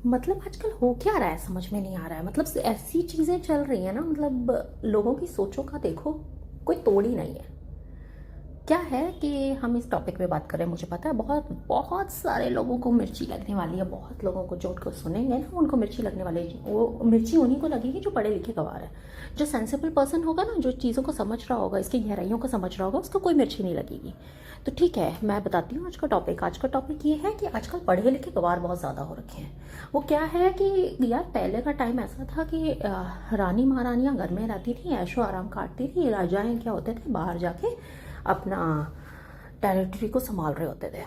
मतलब आजकल हो क्या रहा है समझ में नहीं आ रहा है। मतलब ऐसी चीज़ें चल रही हैं ना, मतलब लोगों की सोचों का देखो कोई तोड़ ही नहीं है। क्या है कि हम इस टॉपिक पे बात करें, मुझे पता है बहुत बहुत सारे लोगों को मिर्ची लगने वाली है। बहुत लोगों को जो उनको सुनेंगे ना उनको मिर्ची लगने वाली है। वो मिर्ची उन्हीं को लगेगी जो पढ़े लिखे गवार है। जो सेंसिबल पर्सन होगा ना, जो चीज़ों को समझ रहा होगा, इसकी गहराइयों को समझ रहा होगा, उसको कोई मिर्ची नहीं लगेगी। तो ठीक है, मैं बताती हूँ आज का टॉपिक। आज का टॉपिक ये है कि आजकल पढ़े लिखे गवार बहुत ज़्यादा हो रखे हैं। वो क्या है कि यार पहले का टाइम ऐसा था कि रानी महारानियाँ घर में रहती थी, ऐशो आराम काटती थी। राजाएं क्या होते थे, बाहर जाके अपना टेरिटरी को संभाल रहे होते थे।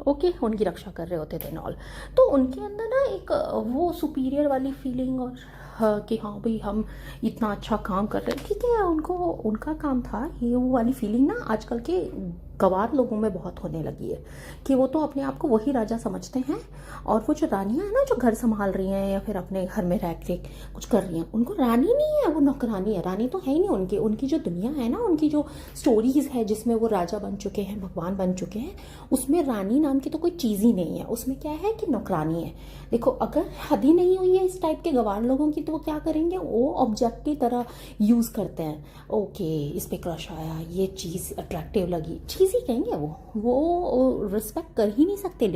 ओके, उनकी रक्षा कर रहे होते थे नॉल। तो उनके अंदर ना एक वो सुपीरियर वाली फीलिंग, और कि हाँ भाई हम इतना अच्छा काम कर रहे हैं। ठीक है, उनको उनका काम था ये। वो वाली फीलिंग ना आजकल के गवार लोगों में बहुत होने लगी है कि वो तो अपने आप को वही राजा समझते हैं। और वो जो रानियां हैं ना, जो घर संभाल रही हैं या फिर अपने घर में रह के कुछ कर रही हैं, उनको रानी नहीं है, वो नौकरानी है। रानी तो है ही नहीं उनकी। उनकी जो दुनिया है ना, उनकी जो स्टोरीज है जिसमें वो राजा बन चुके हैं, भगवान बन चुके हैं, उसमें रानी नाम की तो कोई चीज़ ही नहीं है। उसमें क्या है कि नौकरानी है। देखो, अगर हद ही नहीं हुई है इस टाइप के गवार लोगों की, तो वो क्या करेंगे, वो ऑब्जेक्ट की तरह यूज़ करते हैं। ओके, इस पे क्रश आया, ये चीज़ अट्रैक्टिव लगी, चीज़ ही कहेंगे वो रिस्पेक्ट कर ही नहीं सकते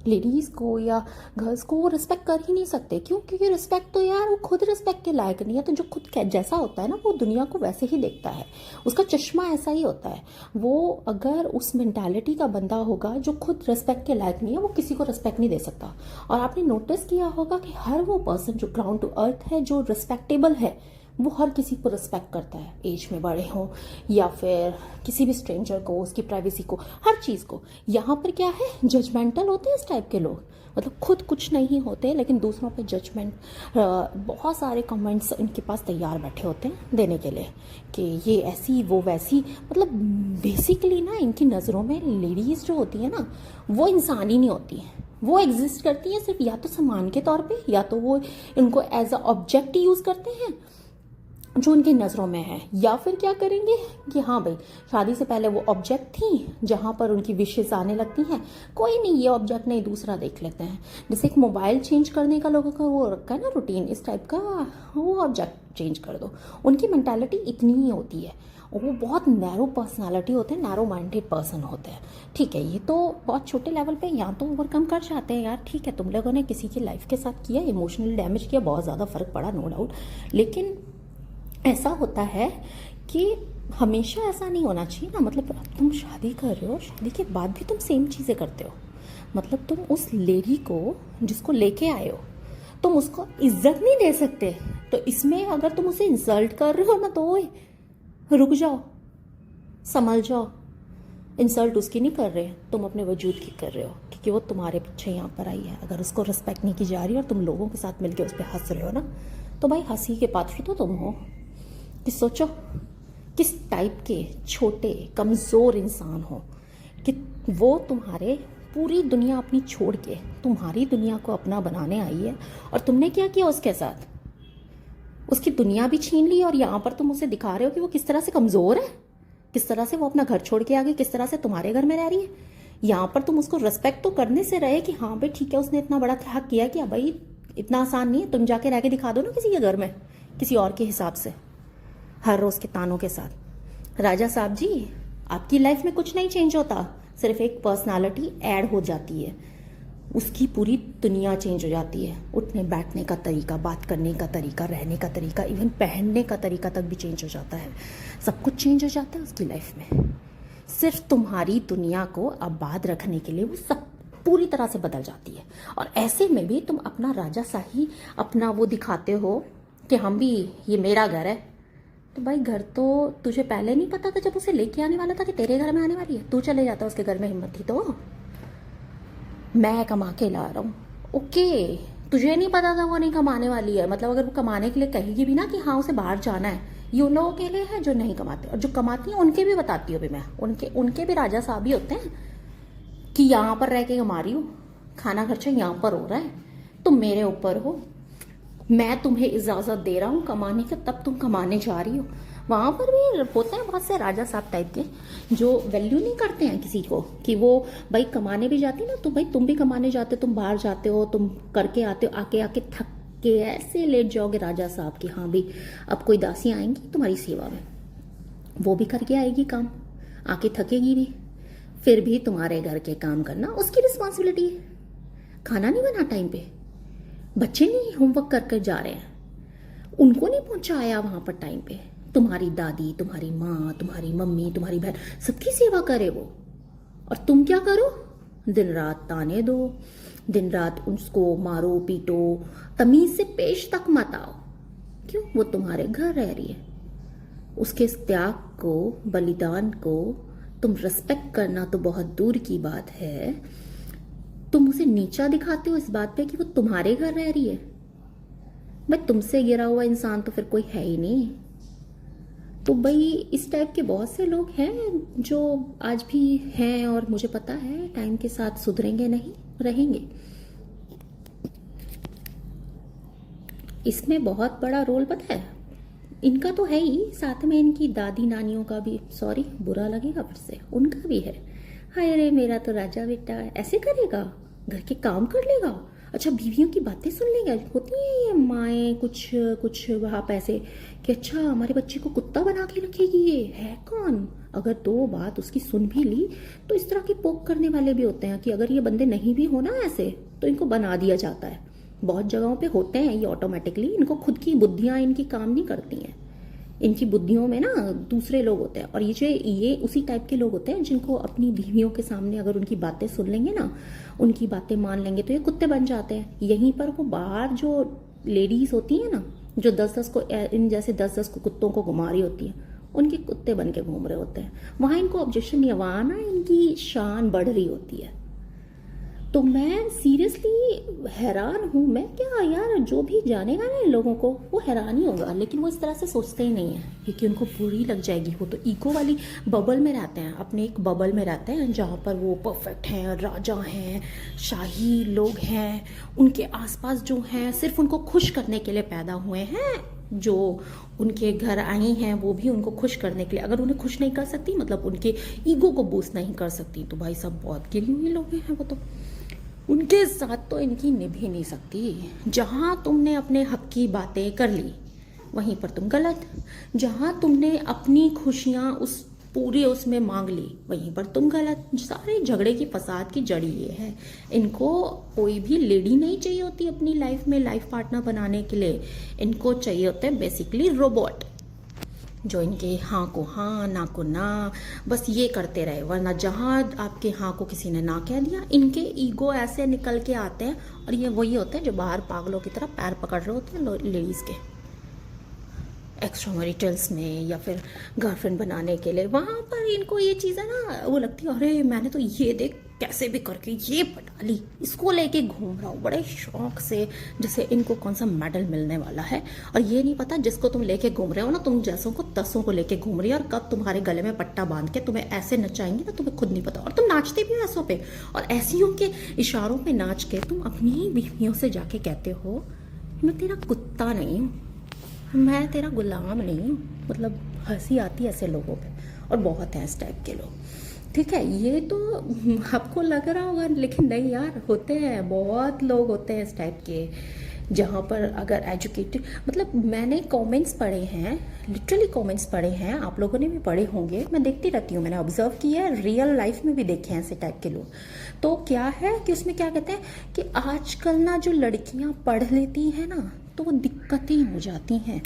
लेडीज़ को या गर्ल्स को वो रिस्पेक्ट कर ही नहीं सकते। क्यों? क्योंकि रिस्पेक्ट तो यार वो खुद रिस्पेक्ट के लायक नहीं है। तो जो खुद जैसा होता है ना, वो दुनिया को वैसे ही देखता है। उसका चश्मा ऐसा ही होता है। वो अगर उस मेंटालिटी का बंदा होगा जो खुद रिस्पेक्ट के लायक नहीं है, वो किसी को रिस्पेक्ट नहीं दे सकता। और आपने नोटिस किया होगा कि हर वो पर्सन जो ग्राउंड टू अर्थ है, जो रिस्पेक्टेबल है, वो हर किसी को रिस्पेक्ट करता है। एज में बड़े हों या फिर किसी भी स्ट्रेंजर को, उसकी प्राइवेसी को, हर चीज़ को। यहाँ पर क्या है, जजमेंटल होते हैं इस टाइप के लोग। मतलब खुद कुछ नहीं होते लेकिन दूसरों पे जजमेंट, बहुत सारे कमेंट्स इनके पास तैयार बैठे होते हैं देने के लिए कि ये ऐसी वो वैसी। मतलब बेसिकली ना इनकी नज़रों में लेडीज़ जो होती है ना, वो इंसान ही नहीं होती है। वो एग्जिस्ट करती है सिर्फ या तो सामान के तौर पे, या तो वो इनको एज अ ऑब्जेक्ट यूज़ करते हैं जो उनकी नज़रों में है। या फिर क्या करेंगे कि हाँ भाई, शादी से पहले वो ऑब्जेक्ट थी जहाँ पर उनकी विशेष आने लगती हैं, कोई नहीं ये ऑब्जेक्ट नहीं, दूसरा देख लेते हैं। जैसे एक मोबाइल चेंज करने का लोगों का वो रखा है ना रूटीन, इस टाइप का, वो ऑब्जेक्ट चेंज कर दो। उनकी मेंटालिटी इतनी ही होती है। वो बहुत नैरो पर्सनालिटी होते हैं, नैरो माइंडेड पर्सन होते हैं। ठीक है, ये तो बहुत छोटे लेवल पे यहाँ तो ओवरकम कर जाते हैं यार। ठीक है, तुम लोगों ने किसी की लाइफ के साथ किया, इमोशनल डैमेज किया, बहुत ज़्यादा फ़र्क पड़ा, नो डाउट। लेकिन ऐसा होता है कि हमेशा ऐसा नहीं होना चाहिए ना। मतलब तुम शादी कर रहे हो, शादी के बाद भी तुम सेम चीज़ें करते हो। मतलब तुम उस लेडी को जिसको लेके आए हो, तुम उसको इज्जत नहीं दे सकते। तो इसमें अगर तुम उसे इंसल्ट कर रहे हो ना, तो ओए रुक जाओ, संभल जाओ। इंसल्ट उसकी नहीं कर रहे, तुम अपने वजूद की कर रहे हो, क्योंकि वो तुम्हारे पीछे यहाँ पर आई है। अगर उसको रिस्पेक्ट नहीं की जा रही और तुम लोगों के साथ मिलकर उस पर हंस रहे हो ना, तो भाई हंसी के पात्र तो तुम हो। कि सोचो किस टाइप के छोटे कमज़ोर इंसान हो कि वो तुम्हारे पूरी दुनिया अपनी छोड़ के तुम्हारी दुनिया को अपना बनाने आई है। और तुमने क्या किया उसके साथ, उसकी दुनिया भी छीन ली। और यहाँ पर तुम उसे दिखा रहे हो कि वो किस तरह से कमज़ोर है, किस तरह से वो अपना घर छोड़ के आ गई, किस तरह से तुम्हारे घर में रह रही है। यहाँ पर तुम उसको रेस्पेक्ट तो करने से रहे कि हाँ भाई ठीक है, उसने इतना बड़ा त्याग किया कि भाई इतना आसान नहीं है। तुम जाके रह के दिखा दो ना किसी के घर में, किसी और के हिसाब से, हर रोज़ के तानों के साथ। राजा साहब जी, आपकी लाइफ में कुछ नहीं चेंज होता, सिर्फ एक पर्सनालिटी ऐड हो जाती है, उसकी पूरी दुनिया चेंज हो जाती है। उठने बैठने का तरीका, बात करने का तरीका, रहने का तरीका, इवन पहनने का तरीका तक भी चेंज हो जाता है। सब कुछ चेंज हो जाता है उसकी लाइफ में। सिर्फ तुम्हारी दुनिया को आबाद रखने के लिए वो सब पूरी तरह से बदल जाती है। और ऐसे में भी तुम अपना राजा शाही अपना वो दिखाते हो कि हम भी, ये मेरा घर है। तो भाई घर तो तुझे पहले नहीं पता था जब उसे लेके आने वाला था कि तेरे घर में आने वाली है? तू चले जाता उसके घर में, हिम्मत थी तो। मैं कमा के ला रहा हूँ, ओके, तुझे नहीं पता था वो नहीं कमाने वाली है। मतलब अगर वो कमाने के लिए कहेगी भी ना कि हाँ उसे बाहर जाना है, ये उन लोगों के लिए है जो नहीं कमाते। और जो कमाती हैं उनके भी बताती हूँ भी मैं, उनके भी राजा साहब ही होते हैं कि यहाँ पर रह के कमा रही हूँ, खाना खर्चा यहाँ पर हो रहा है, तुम मेरे ऊपर हो, मैं तुम्हें इजाज़त दे रहा हूँ कमाने का, तब तुम कमाने जा रही हो। वहाँ पर भी होते हैं बहुत से राजा साहब टाइप के जो वैल्यू नहीं करते हैं किसी को, कि वो भाई कमाने भी जाती ना, तो भाई तुम भी कमाने जाते, तुम बाहर जाते हो, तुम करके आते हो, आके आके थक के ऐसे लेट जाओगे राजा साहब की, हाँ भी अब कोई दासी आएंगी तुम्हारी सेवा में, वो भी करके आएगी काम, आके थकेगी भी, फिर भी तुम्हारे घर के काम करना उसकी रिस्पॉन्सिबिलिटी है। खाना नहीं बना टाइम पे, बच्चे नहीं होमवर्क कर कर जा रहे हैं, उनको नहीं पहुंचाया वहां पर टाइम पे, तुम्हारी दादी, तुम्हारी माँ, तुम्हारी मम्मी, तुम्हारी बहन, सबकी सेवा करे वो, और तुम क्या करो, दिन रात ताने दो, दिन रात उसको मारो पीटो, तमीज से पेश तक मत आओ। क्यों? वो तुम्हारे घर रह रही है, उसके इस त्याग को, बलिदान को तुम रिस्पेक्ट करना तो बहुत दूर की बात है, तुम उसे नीचा दिखाते हो इस बात पे कि वो तुम्हारे घर रह रही है। भाई तुमसे गिरा हुआ इंसान तो फिर कोई है ही नहीं। तो भाई इस टाइप के बहुत से लोग हैं जो आज भी हैं, और मुझे पता है टाइम के साथ सुधरेंगे नहीं, रहेंगे। इसमें बहुत बड़ा रोल पता है इनका तो है ही, साथ में इनकी दादी नानियों का भी, सॉरी बुरा लगेगा फिर से, उनका भी है। हाय रे मेरा तो राजा बेटा ऐसे करेगा, घर के काम कर लेगा, अच्छा बीवियों की बातें सुन लेगा। होती है ये माएँ कुछ कुछ वहाँ पैसे कि अच्छा हमारे बच्चे को कुत्ता बना के रखेगी, ये है कौन। अगर दो बात उसकी सुन भी ली तो इस तरह की पोक करने वाले भी होते हैं कि अगर ये बंदे नहीं भी हो ना ऐसे तो इनको बना दिया जाता है। बहुत जगहों पे होते हैं ये ऑटोमेटिकली, इनको खुद की बुद्धियाँ इनकी काम नहीं करती हैं, इनकी बुद्धियों में ना दूसरे लोग होते हैं। और ये उसी टाइप के लोग होते हैं जिनको अपनी बीवियों के सामने अगर उनकी बातें सुन लेंगे ना, उनकी बातें मान लेंगे तो ये कुत्ते बन जाते हैं। यहीं पर वो बाहर जो लेडीज होती हैं ना, जो 10-10 को इन जैसे 10-10 को कुत्तों को घुमा रही होती हैं, उनके कुत्ते बन के घूम रहे होते हैं। वहाँ इनको ऑब्जेक्शन नहीं है, वहाँ ना इनकी शान बढ़ रही होती है। तो मैं सीरियसली हैरान हूँ, मैं क्या यार, जो भी जानेगा ना इन लोगों को वो हैरान ही होगा, लेकिन वो इस तरह से सोचते ही नहीं है क्योंकि उनको बुरी लग जाएगी। वो तो ईगो वाली बबल में रहते हैं, अपने एक बबल में रहते हैं जहाँ पर वो परफेक्ट हैं, राजा हैं, शाही लोग हैं, उनके आसपास जो हैं सिर्फ उनको खुश करने के लिए पैदा हुए हैं, जो उनके घर आई हैं वो भी उनको खुश करने के लिए। अगर उन्हें खुश नहीं कर सकती, मतलब उनके ईगो को बूस्ट नहीं कर सकती, तो भाई सब बहुत गिरी हुई लोग हैं वो तो, उनके साथ तो इनकी निभ ही नहीं सकती। जहाँ तुमने अपने हक की बातें कर ली वहीं पर तुम गलत, जहाँ तुमने अपनी खुशियाँ उस पूरे उसमें मांग ली वहीं पर तुम गलत। सारे झगड़े की फसाद की जड़ी ये है, इनको कोई भी लेडी नहीं चाहिए होती अपनी लाइफ में लाइफ पार्टनर बनाने के लिए, इनको चाहिए होते हैं बेसिकली रोबोट, जो इनके हाँ को हाँ ना को ना बस ये करते रहे। वरना जहाँ आपके हाँ को किसी ने ना कह दिया, इनके ईगो ऐसे निकल के आते हैं, और ये वही होते हैं जो बाहर पागलों की तरह पैर पकड़ रहे होते हैं लेडीज़ के एक्स्ट्रा मैरिटल्स में या फिर गर्लफ्रेंड बनाने के लिए। वहाँ पर इनको ये चीज़ें ना वो लगती है, अरे मैंने तो ये देख कैसे भी करके ये पटा ली, इसको लेके घूम रहा हूँ बड़े शौक से, जैसे इनको कौन सा मेडल मिलने वाला है। और ये नहीं पता जिसको तुम लेके घूम रहे हो ना, तुम जैसों को 10 को लेके घूम रही हो, और कब तुम्हारे गले में पट्टा बांध के तुम्हें ऐसे नचाएंगे ना तुम्हें खुद नहीं पता। और तुम नाचते भी हो ऐसों पे, और ऐसियों के इशारों पे नाच के तुम अपनी ही बीवियों से जाके कहते हो मैं तेरा कुत्ता नहीं हूँ, मैं तेरा गुलाम नहीं हूँ। मतलब हंसी आती है ऐसे लोगों पे, और बहुत हैं इस टाइप के लोग। ठीक है, ये तो आपको लग रहा होगा, लेकिन नहीं यार, होते हैं, बहुत लोग होते हैं इस टाइप के, जहाँ पर अगर एजुकेटेड, मतलब मैंने कमेंट्स पढ़े हैं, लिटरली कमेंट्स पढ़े हैं, आप लोगों ने भी पढ़े होंगे, मैं देखती रहती हूँ, मैंने ऑब्जर्व किया है, रियल लाइफ में भी देखे हैं ऐसे टाइप के लोग। तो क्या है कि उसमें क्या कहते हैं कि आजकल ना जो लड़कियाँ पढ़ लेती हैं ना, तो वो दिक्कतें हो जाती हैं,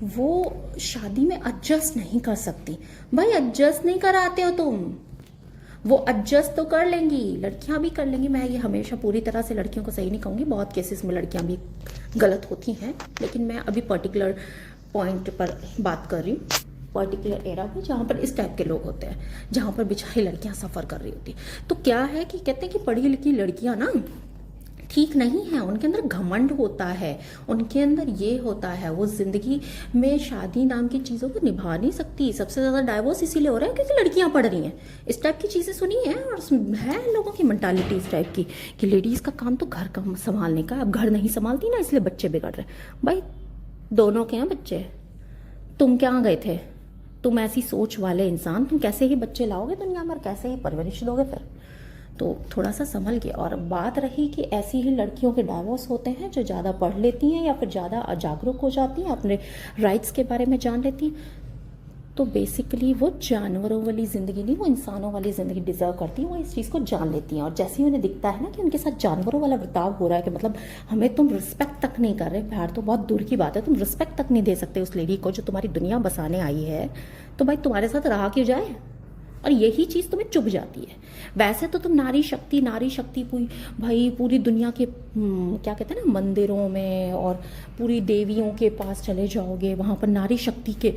वो शादी में एडजस्ट नहीं कर सकती। भाई एडजस्ट नहीं कराते हो तुम, वो एडजस्ट तो कर लेंगी, लड़कियां भी कर लेंगी। मैं ये हमेशा पूरी तरह से लड़कियों को सही नहीं कहूँगी, बहुत केसेस में लड़कियां भी गलत होती हैं, लेकिन मैं अभी पर्टिकुलर पॉइंट पर बात कर रही हूँ, पर्टिकुलर एरा पे जहाँ पर इस टाइप के लोग होते हैं, जहाँ पर बेचारी लड़कियां सफ़र कर रही होती। तो क्या है कि कहते हैं कि पढ़ी लिखी लड़कियां ना ठीक नहीं है, उनके अंदर घमंड होता है, उनके अंदर ये होता है, वो जिंदगी में शादी नाम की चीज़ों को निभा नहीं सकती। सबसे ज़्यादा डाइवोर्स इसीलिए हो रहा है क्योंकि लड़कियां पढ़ रही हैं। इस टाइप की चीज़ें सुनी हैं, और है लोगों की मेंटालिटी इस टाइप की कि लेडीज़ का काम तो घर का संभालने का, अब घर नहीं संभालती ना इसलिए बच्चे बिगड़ रहे हैं। भाई दोनों के हैं बच्चे, तुम क्या गए थे, तुम ऐसी सोच वाले इंसान, तुम कैसे ही बच्चे लाओगे दुनिया में, कैसे ही परवरिश दोगे फिर? तो थोड़ा सा संभल के। और बात रही कि ऐसी ही लड़कियों के डाइवोर्स होते हैं जो ज़्यादा पढ़ लेती हैं या फिर ज़्यादा जागरूक हो जाती हैं, अपने राइट्स के बारे में जान लेती हैं, तो बेसिकली वो जानवरों वाली ज़िंदगी नहीं, वो इंसानों वाली ज़िंदगी डिज़र्व करती हैं। वो इस चीज़ को जान लेती हैं, और जैसे ही उन्हें दिखता है ना कि उनके साथ जानवरों वाला बर्ताव हो रहा है, कि मतलब हमें तुम रिस्पेक्ट तक नहीं कर रहे, प्यार तो बहुत दूर की बात है, तुम रिस्पेक्ट तक नहीं दे सकते उस लेडी को जो तुम्हारी दुनिया बसाने आई है, तो भाई तुम्हारे साथ रहा क्यों जाए? और यही चीज़ तुम्हें चुभ जाती है। वैसे तो तुम नारी शक्ति पूरी भाई पूरी दुनिया के क्या कहते हैं ना, मंदिरों में और पूरी देवियों के पास चले जाओगे, वहाँ पर नारी शक्ति के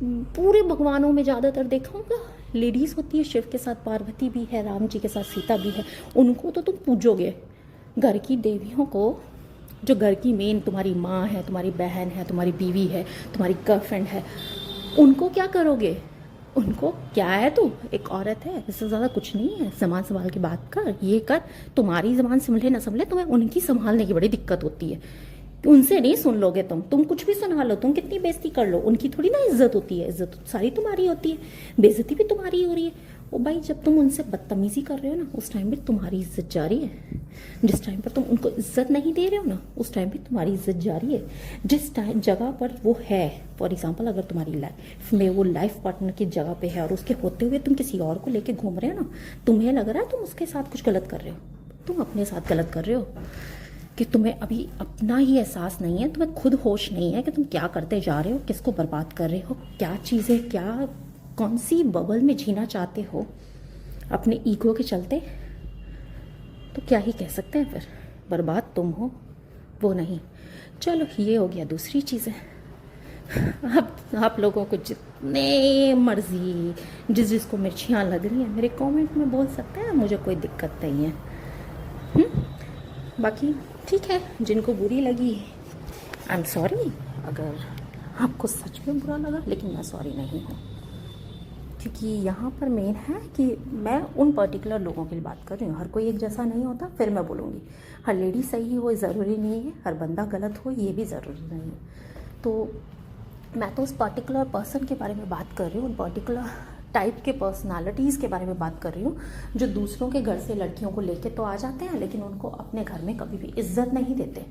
पूरे भगवानों में ज़्यादातर देखा होगा लेडीज़ होती है। शिव के साथ पार्वती भी है, राम जी के साथ सीता भी है। उनको तो तुम पूजोगे, घर की देवियों को, जो घर की मेन तुम्हारी माँ है, तुम्हारी बहन है, तुम्हारी बीवी है, तुम्हारी गर्लफ्रेंड है, उनको क्या करोगे? उनको क्या है, तू एक औरत है, इससे ज़्यादा कुछ नहीं है, सामान संभाल के बात कर, ये कर। तुम्हारी ज़बान संभले ना संभले, तुम्हें उनकी संभालने की बड़ी दिक्कत होती है। उनसे नहीं सुन लोगे तुम कुछ भी सुना लो, तुम कितनी बेइज्जती कर लो, उनकी थोड़ी ना इज्जत होती है। इज्जत सारी तुम्हारी होती है, बेइज्जती भी तुम्हारी हो रही है। ओ भाई, जब तुम उनसे बदतमीजी कर रहे हो ना, उस टाइम भी तुम्हारी इज्जत जा रही है। जिस टाइम पर तुम उनको इज्जत नहीं दे रहे हो ना, उस टाइम भी तुम्हारी इज्जत जा रही है। जिस टाइम जगह पर वो है, फॉर एग्जाम्पल अगर तुम्हारी लाइफ में वो लाइफ पार्टनर की जगह पे है और उसके होते हुए तुम किसी और को लेके घूम रहे हो ना, तुम्हें लग रहा है तुम उसके साथ कुछ गलत कर रहे हो, तुम अपने साथ गलत कर रहे हो, कि तुम्हें अभी अपना ही एहसास नहीं है, तुम्हें खुद होश नहीं है कि तुम क्या करते जा रहे हो, किसको बर्बाद कर रहे हो, क्या चीज़ें, क्या कौन सी बबल में जीना चाहते हो अपने ईगो के चलते। तो क्या ही कह सकते हैं फिर, बर्बाद तुम हो, वो नहीं। चलो ये हो गया दूसरी चीज़ें। अब आप लोगों को जितने मर्जी जिसको मिर्चियाँ लग रही हैं मेरे कमेंट में बोल सकते हैं, मुझे कोई दिक्कत नहीं है। बाकी ठीक है, जिनको बुरी लगी आई एम सॉरी, अगर आपको सच में बुरा लगा, लेकिन मैं सॉरी नहीं हूँ, क्योंकि यहाँ पर मेन है कि मैं उन पर्टिकुलर लोगों के लिए बात कर रही हूँ। हर कोई एक जैसा नहीं होता, फिर मैं बोलूँगी हर लेडी सही हो ज़रूरी नहीं है, हर बंदा गलत हो ये भी ज़रूरी नहीं है। तो मैं तो उस पर्टिकुलर पर्सन के बारे में बात कर रही हूँ, उन पर्टिकुलर टाइप के पर्सनालिटीज़ के बारे में बात कर रही हूँ, जो दूसरों के घर से लड़कियों को लेके तो आ जाते हैं, लेकिन उनको अपने घर में कभी भी इज्जत नहीं देते,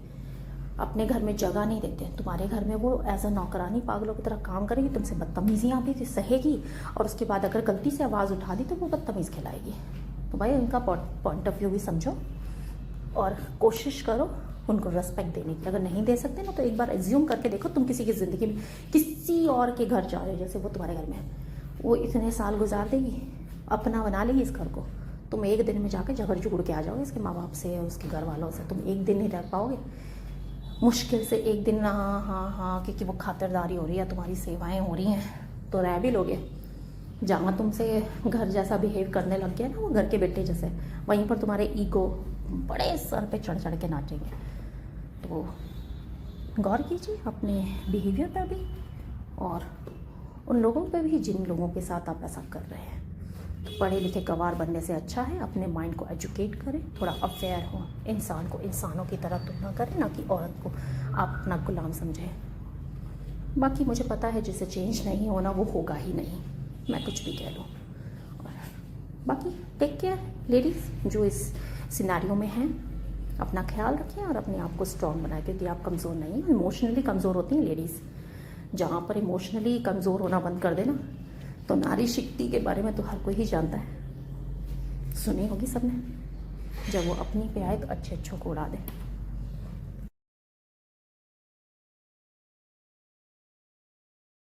अपने घर में जगह नहीं देते। तुम्हारे घर में वो एज अ नौकरानी पागलों की तरह काम करेगी, तुमसे बदतमीजियाँ भी सहेगी, और उसके बाद अगर गलती से आवाज़ उठा दी तो वो बदतमीज़ खिलाएगी। तो भाई उनका पॉइंट ऑफ व्यू भी समझो और कोशिश करो उनको रेस्पेक्ट देने की। अगर नहीं दे सकते ना, तो एक बार एज्यूम करके देखो, तुम किसी की ज़िंदगी में किसी और के घर जा रहे हो, जैसे वो तुम्हारे घर में है, वो इतने साल गुजार देगी, अपना बना लेगी इस घर को, तुम एक दिन में जाके झगड़ झुगड़ के आ जाओगे इसके माँ बाप से, उसके घर वालों से, तुम एक दिन नहीं रह पाओगे, मुश्किल से एक दिन। हाँ, क्योंकि वो खातिरदारी हो रही है, तुम्हारी सेवाएं हो रही हैं, तो रह भी लोगे। जहाँ तुमसे घर जैसा बिहेव करने लग गया ना, वो घर के बेटे जैसे, वहीं पर तुम्हारे ईगो बड़े सर पे चढ़ चढ़ के नाचेंगे। तो गौर कीजिए अपने बिहेवियर पर भी, और उन लोगों पे भी जिन लोगों के साथ आप ऐसा कर रहे हैं। तो पढ़े लिखे गवार बनने से अच्छा है अपने माइंड को एजुकेट करें, थोड़ा अवेयर हो, इंसान को इंसानों की तरह तुलना करें, ना कि औरत को आप अपना गुलाम समझें। बाकी मुझे पता है जिसे चेंज नहीं होना वो होगा ही नहीं, मैं कुछ भी कह लूँ। और बाकी टेक केयर लेडीज़ जो इस सिनेरियो में हैं, अपना ख्याल रखें और अपने आप को स्ट्रॉन्ग बनाएं, क्योंकि आप कमज़ोर नहीं हैं, इमोशनली कमज़ोर होती हैं लेडीज़। जहाँ पर इमोशनली कमज़ोर होना बंद कर देना, तो नारी शक्ति के बारे में तो हर कोई ही जानता है, सुनी होगी सबने, जब वो अपनी पे आए तो अच्छे अच्छों को उड़ा दे।